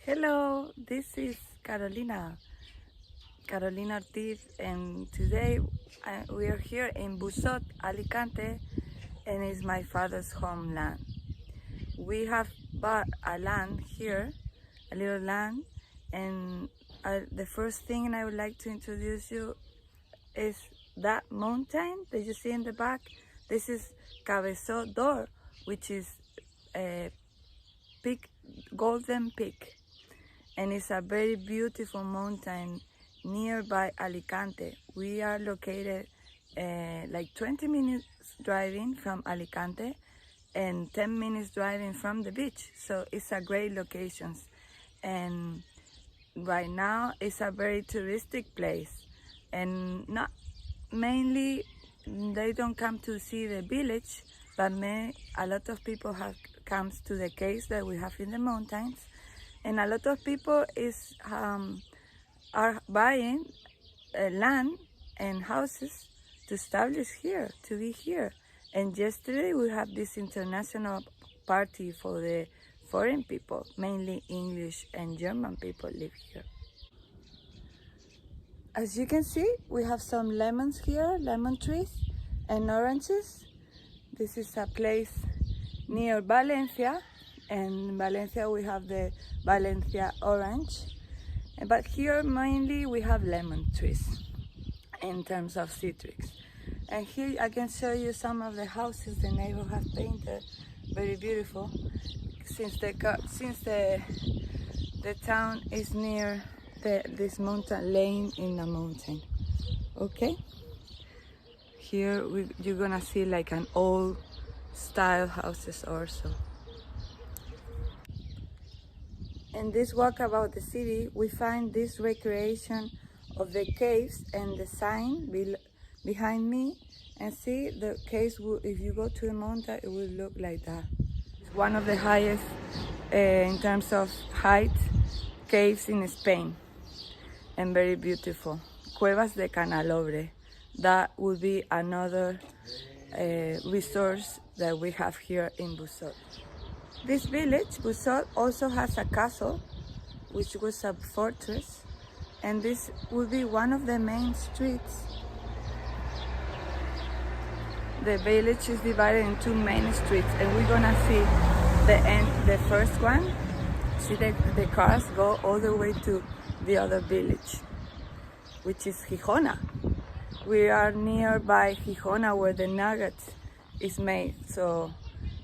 Hello, this is Carolina Ortiz, and today we are here in Busot, Alicante, and it's my father's homeland. We have bought a land here, a little land, and the first thing I would like to introduce you is that mountain that you see in the back. This is Busot, which is a peak, golden peak, and it's a very beautiful mountain nearby Alicante. We are located like 20 minutes driving from Alicante and 10 minutes driving from the beach. So it's a great location. And right now it's a very touristic place, and not mainly they don't come to see the village, but a lot of people have comes to the caves that we have in the mountains, and a lot of people are buying land and houses to establish here, to be here. And yesterday we have this international party for the foreign people, mainly English and German people live here. As you can see, we have some lemons here, lemon trees and oranges. This is a place near Valencia, and in Valencia we have the Valencia orange. But here mainly we have lemon trees in terms of citrus. And here I can show you some of the houses the neighbor has painted, very beautiful, since the town is near this mountain, laying in a mountain. Okay, here you're gonna see like an old style houses also. In this walk about the city, we find this recreation of the caves and the sign behind me. And see, the caves, if you go to the mountain, it will look like that. It's one of the highest, in terms of height, caves in Spain, and very beautiful. Cuevas de Canalobre. That would be another resource that we have here in Busot. This village, Busot, also has a castle, which was a fortress, and this will be one of the main streets. The village is divided in two main streets, and we're gonna see the first one. See the cars go all the way to the other village, which is Gijona. We are nearby Gijona, where the nugget is made, so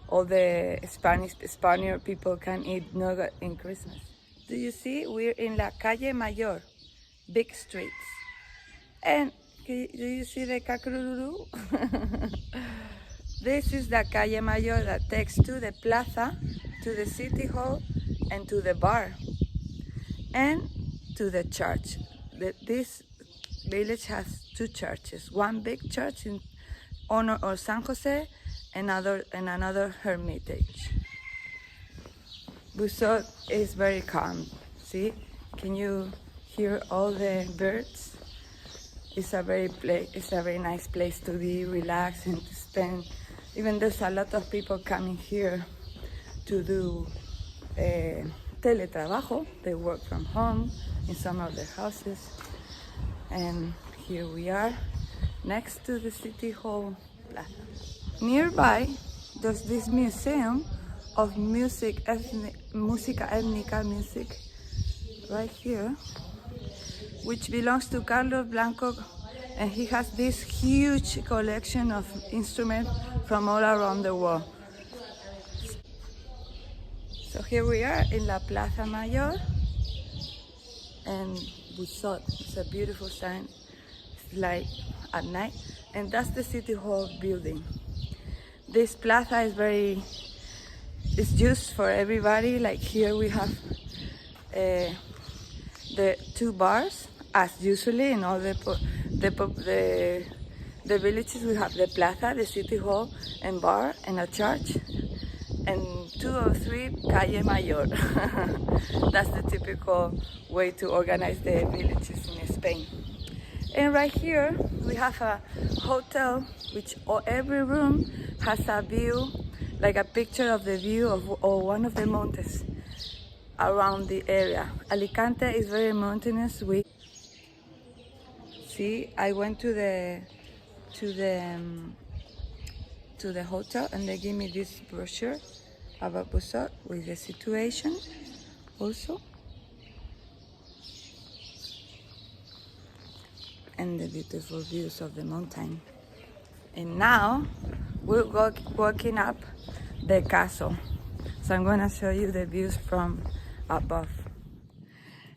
all the Spaniard people can eat nugget in Christmas. Do you see? We're in La Calle Mayor, big streets. And do you see the cacururu? This is the Calle Mayor that takes to the plaza, to the city hall, and to the bar, and to the church. This village has two churches, one big church in honor of San Jose, and another hermitage. Busot is very calm. See, can you hear all the birds? It's a very nice place to be, relaxed and to spend. Even there's a lot of people coming here to do teletrabajo. They work from home in some of their houses. And here we are, next to the City Hall Plaza. Nearby, there's this museum of musica étnica music, right here, which belongs to Carlos Blanco, and he has this huge collection of instruments from all around the world. So here we are in La Plaza Mayor, and Busot. It's a beautiful sign. It's like at night, and that's the City Hall building. This plaza is used for everybody. Like here we have the two bars, as usually in all the villages. We have the plaza, the city hall, and bar, and a church, and 2 or 3 Calle Mayor. That's the typical way to organize the villages in Spain. And right here we have a hotel, which every room has a view, like a picture of the view of one of the mountains. around the area. Alicante is very mountainous. I went to the hotel and they gave me this brochure about Busot with the situation also and the beautiful views of the mountain. And now we're walking up the castle, so I'm gonna show you the views from above.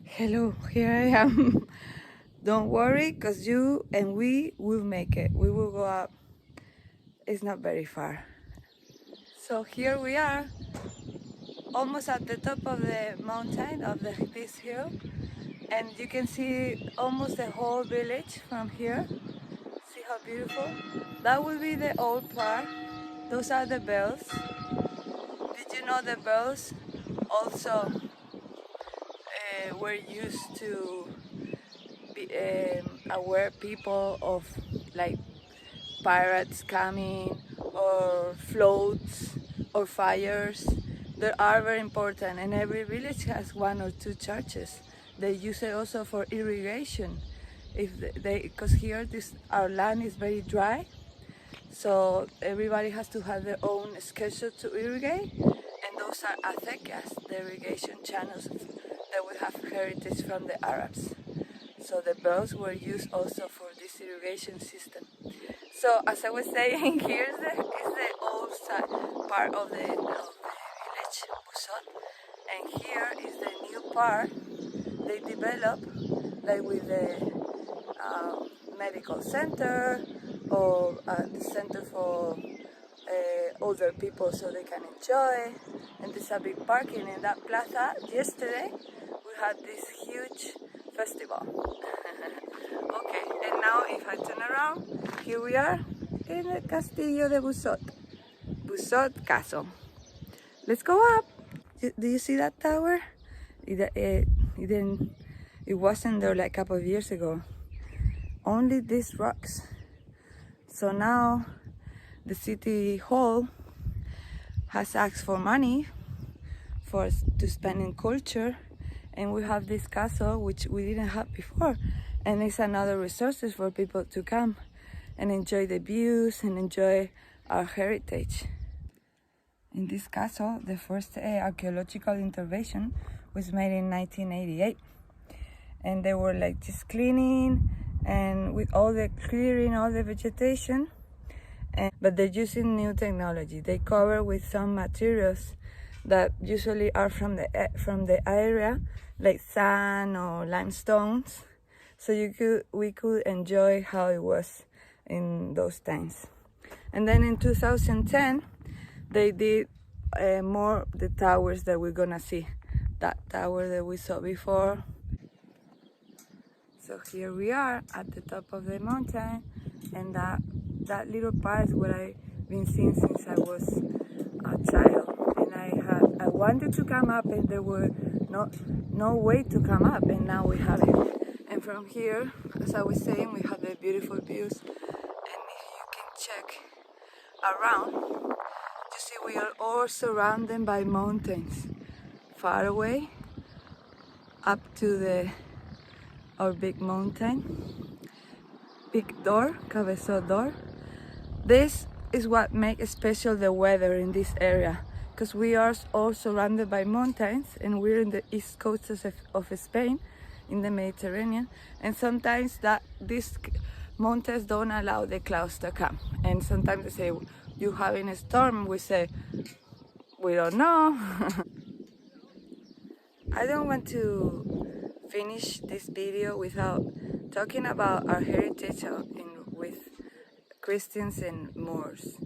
Hello, here I am. Don't worry, because you and we will make it. We will go up. It's not very far. So here we are, almost at the top of the mountain of this hill, and you can see almost the whole village from here. See how beautiful? That will be the old part. Those are the bells. Did you know the bells also were used to be, aware people of like pirates coming or floats or fires? They are very important, and every village has one or two churches. They use it also for irrigation. Because here our land is very dry, so everybody has to have their own schedule to irrigate, and those are acequias, the irrigation channels that we have heritage from the Arabs. So the bells were used also for this irrigation system. So as I was saying, here is the old side, part of the village, Busot, and here is the new part they developed, like with the medical center or the center for older people so they can enjoy. And there's a big parking in that plaza. Yesterday we had this huge festival. Okay, and now if I turn around, here we are in the Castillo de Busot, Busot Castle. Let's go up. Do you see that tower? It wasn't there like a couple of years ago. Only these rocks. So now the city hall has asked for money to spend in culture, and we have this castle which we didn't have before, and it's another resources for people to come and enjoy the views and enjoy our heritage. In this castle, the first archaeological intervention was made in 1988, and they were like just cleaning and with all the clearing all the vegetation, but they're using new technology. They cover with some materials that usually are from the area, like sand or limestones, so we could enjoy how it was in those times. And then in 2010 they did more the towers that we're gonna see, that tower that we saw before. So here we are at the top of the mountain, and that little part is what I've been seeing since I was a child. And I wanted to come up, and there were no way to come up, and now we have it. And from here, as I was saying, we have the beautiful views. And if you can check around, you see we are all surrounded by mountains. Far away, up to our big mountain, big door, Cabezot door. This is what makes special the weather in this area, because we are all surrounded by mountains, and we're in the east coast of Spain, in the Mediterranean, and sometimes these mountains don't allow the clouds to come, and sometimes they say, "You having a storm?" We say, "We don't know." I don't want to finish this video without talking about our heritage with Christians and Moors.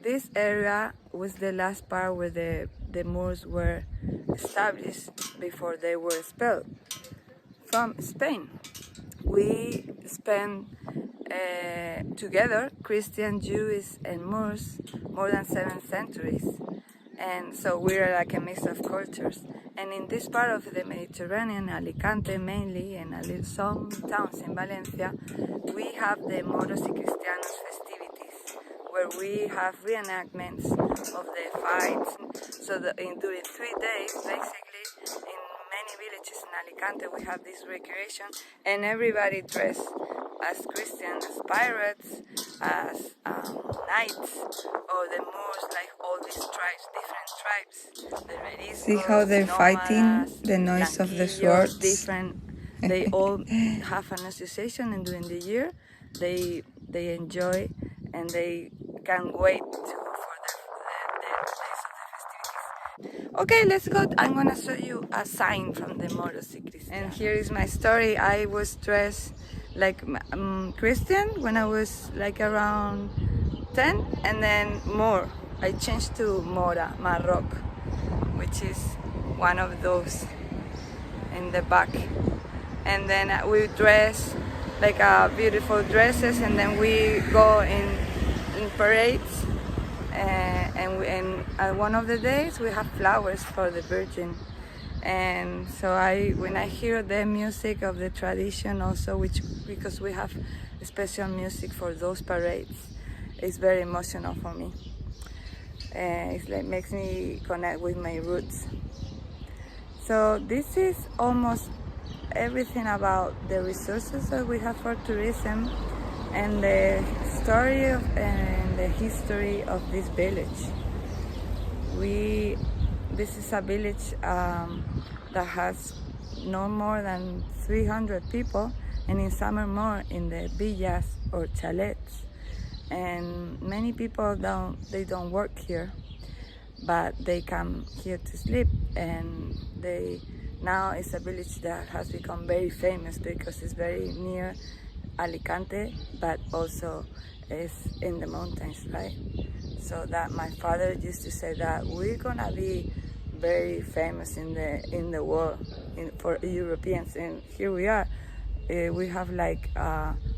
This area was the last part where the Moors were established before they were expelled from Spain. We spent together, Christian, Jewish, and Moors, more than 7 centuries. And so we're like a mix of cultures. And in this part of the Mediterranean, Alicante mainly, and some towns in Valencia, we have the Moros y Cristianos festivities, where we have reenactments of the fights. So during 3 days, basically, in Alicante we have this recreation, and everybody dressed as Christians, as pirates, as knights, or the Moors, like all these tribes, different tribes. The Beriscos, See how they're fighting? Nómadas, The noise of the Blanquillos, swords. different. They all have an association, and during the year they enjoy and they can't wait for the days of the festivities. Okay, let's go. I'm gonna show you a sign from the Moros y Cristianos. And here is my story. I was dressed like Christian when I was like around 10, and then more. I changed to Mora, Maroc, which is one of those in the back. And then we dress like beautiful dresses, and then we go in parades. And one of the days we have flowers for the Virgin. And so when I hear the music of the tradition also, because we have special music for those parades, it's very emotional for me. It's like makes me connect with my roots. So this is almost everything about the resources that we have for tourism and the story and the history of this village. This is a village that has no more than 300 people, and in summer more in the villas or chalets. And many people don't work here, but they come here to sleep, and now it's a village that has become very famous because it's very near Alicante, but also is in the mountains, right? So that my father used to say that we're gonna be very famous in the world for Europeans, and here we are. We have like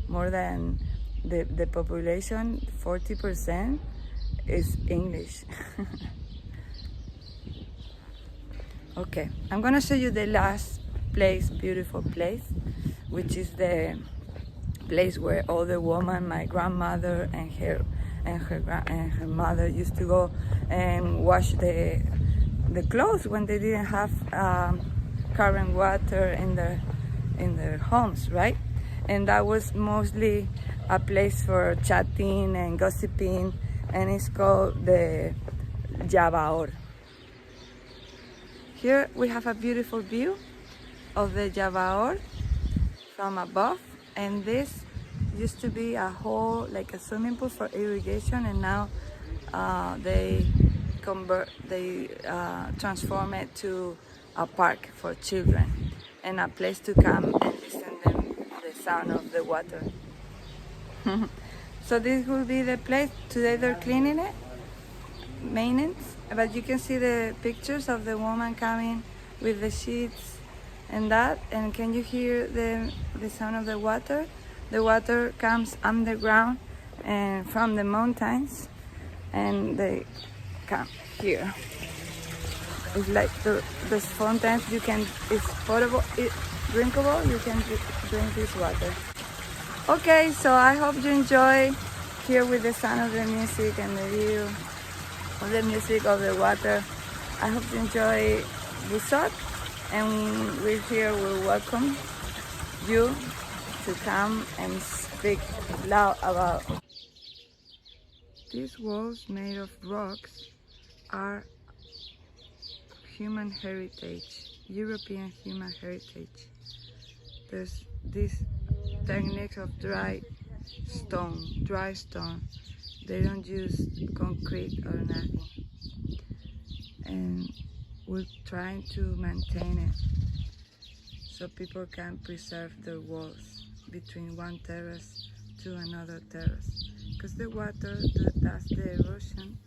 more than the population, 40% is English. Okay, I'm gonna show you the last place, beautiful place, which is the place where all the women, my grandmother and her mother used to go and wash the clothes when they didn't have current water in their homes, right? And that was mostly a place for chatting and gossiping, and it's called the Javaor. Here we have a beautiful view of the Javaor from above, and this used to be a whole, like a swimming pool for irrigation, and now they transform it to a park for children and a place to come and listen to the sound of the water. So this will be the place. Today they're cleaning it, maintenance, but you can see the pictures of the woman coming with the sheets and that. And can you hear the sound of the water? The water comes underground and from the mountains, and they come here. It's like those fountains. It's potable, drinkable. You can drink this water. Okay, so I hope you enjoy here with the sound of the music and the view of the music of the water. I hope you enjoy Busot, and we're here. We welcome you to come and speak loud about. These walls made of rocks are human heritage, European human heritage. There's this technique of dry stone. They don't use concrete or nothing. And we're trying to maintain it so people can preserve their walls between one terrace to another terrace. Because the water does the erosion,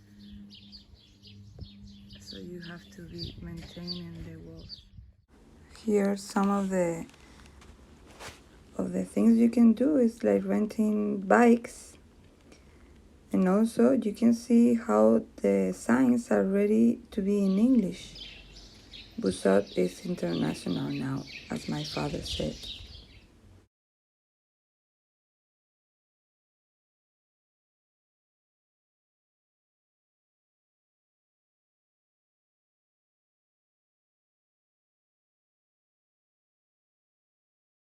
so you have to be maintaining the walls. Here, some of the things you can do is like renting bikes, and also you can see how the signs are ready to be in English. Busot is international now, as my father said.